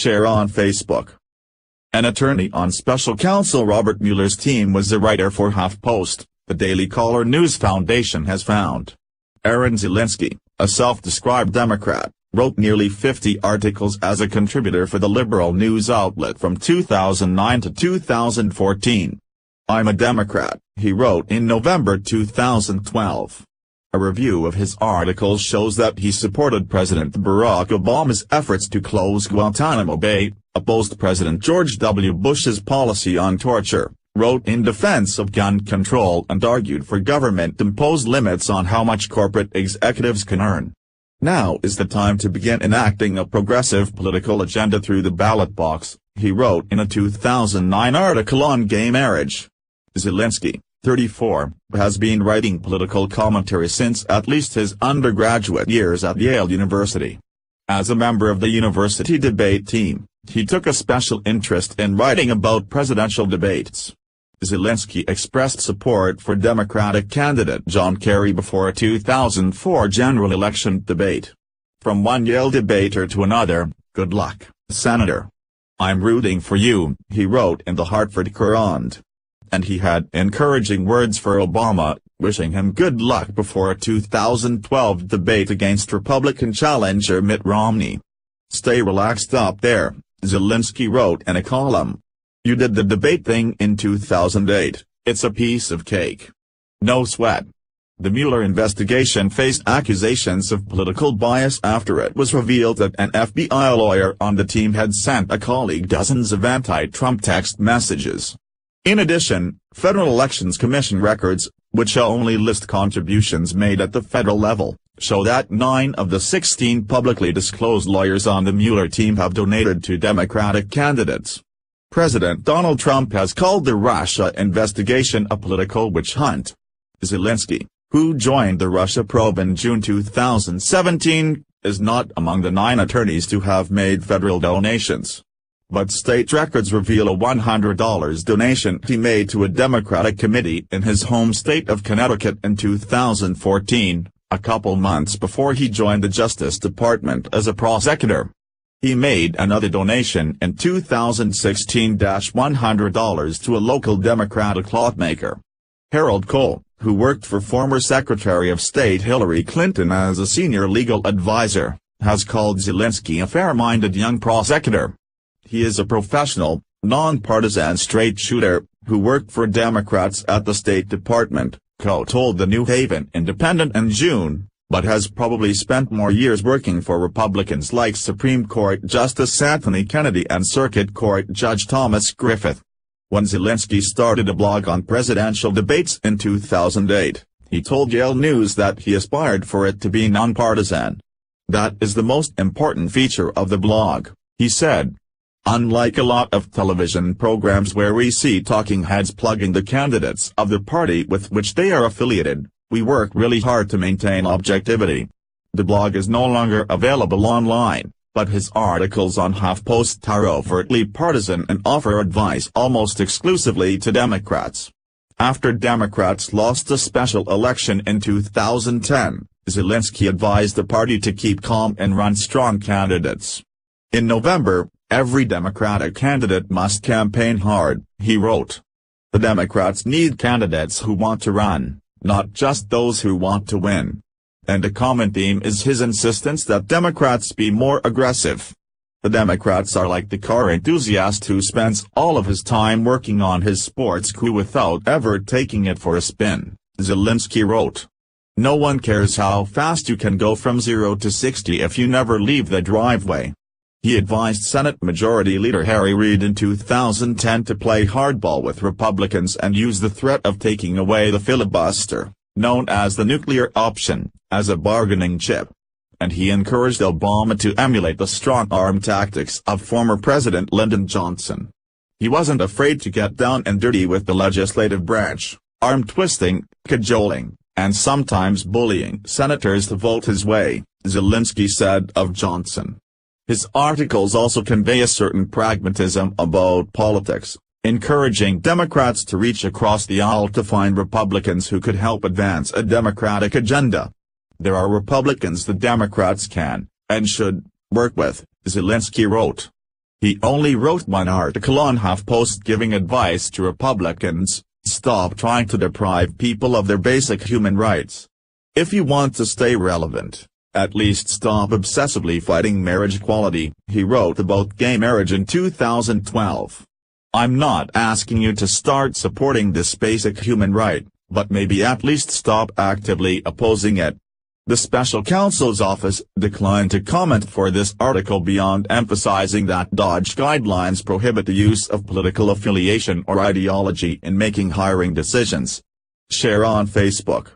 share on Facebook. An attorney on special counsel Robert Mueller's team was the writer for HuffPost, the Daily Caller News Foundation has found. Aaron Zielinski, a self-described Democrat, wrote nearly 50 articles as a contributor for the liberal news outlet from 2009 to 2014. "I'm a Democrat," he wrote in November 2012. A review of his articles shows that he supported President Barack Obama's efforts to close Guantanamo Bay, opposed President George W. Bush's policy on torture, wrote in defense of gun control and argued for government-imposed limits on how much corporate executives can earn. "Now is the time to begin enacting a progressive political agenda through the ballot box," he wrote in a 2009 article on gay marriage. Zielinski, 34, has been writing political commentary since at least his undergraduate years at Yale University. As a member of the university debate team, he took a special interest in writing about presidential debates. Zielinski expressed support for Democratic candidate John Kerry before a 2004 general election debate. From one Yale debater to another, "Good luck, Senator. I'm rooting for you," he wrote in the Hartford Courant. And he had encouraging words for Obama, wishing him good luck before a 2012 debate against Republican challenger Mitt Romney. "Stay relaxed up there," Zielinski wrote in a column. "You did the debate thing in 2008, it's a piece of cake. No sweat." The Mueller investigation faced accusations of political bias after it was revealed that an FBI lawyer on the team had sent a colleague dozens of anti-Trump text messages. In addition, Federal Elections Commission records, which only list contributions made at the federal level, show that 9 of the 16 publicly disclosed lawyers on the Mueller team have donated to Democratic candidates. President Donald Trump has called the Russia investigation a political witch hunt. Zielinski, who joined the Russia probe in June 2017, is not among the 9 attorneys to have made federal donations. But state records reveal a $100 donation he made to a Democratic committee in his home state of Connecticut in 2014, a couple months before he joined the Justice Department as a prosecutor. He made another donation in 2016, $100 to a local Democratic lawmaker. Harold Cole, who worked for former Secretary of State Hillary Clinton as a senior legal advisor, has called Zielinski a fair-minded young prosecutor. He is a professional, nonpartisan straight shooter, who worked for Democrats at the State Department, Cole told the New Haven Independent in June, but has probably spent more years working for Republicans like Supreme Court Justice Anthony Kennedy and Circuit Court Judge Thomas Griffith. When Zielinski started a blog on presidential debates in 2008, he told Yale News that he aspired for it to be nonpartisan. "That is the most important feature of the blog," he said. "Unlike a lot of television programs where we see talking heads plugging the candidates of the party with which they are affiliated, we work really hard to maintain objectivity." The blog is no longer available online, but his articles on HuffPost are overtly partisan and offer advice almost exclusively to Democrats. After Democrats lost the special election in 2010, Zielinski advised the party to keep calm and run strong candidates. In November, "Every Democratic candidate must campaign hard," he wrote. "The Democrats need candidates who want to run, not just those who want to win." And a common theme is his insistence that Democrats be more aggressive. "The Democrats are like the car enthusiast who spends all of his time working on his sports car without ever taking it for a spin," Zielinski wrote. "No one cares how fast you can go from 0 to 60 if you never leave the driveway." He advised Senate Majority Leader Harry Reid in 2010 to play hardball with Republicans and use the threat of taking away the filibuster, known as the nuclear option, as a bargaining chip. And he encouraged Obama to emulate the strong-arm tactics of former President Lyndon Johnson. He wasn't afraid to get down and dirty with the legislative branch, arm-twisting, cajoling, and sometimes bullying senators to vote his way, Zielinski said of Johnson. His articles also convey a certain pragmatism about politics, encouraging Democrats to reach across the aisle to find Republicans who could help advance a Democratic agenda. "There are Republicans the Democrats can, and should, work with," Zielinski wrote. He only wrote one article on HuffPost giving advice to Republicans: stop trying to deprive people of their basic human rights. If you want to stay relevant, at least stop obsessively fighting marriage equality, he wrote about gay marriage in 2012. I'm not asking you to start supporting this basic human right, but maybe at least stop actively opposing it. The special counsel's office declined to comment for this article beyond emphasizing that DOJ guidelines prohibit the use of political affiliation or ideology in making hiring decisions. Share on Facebook.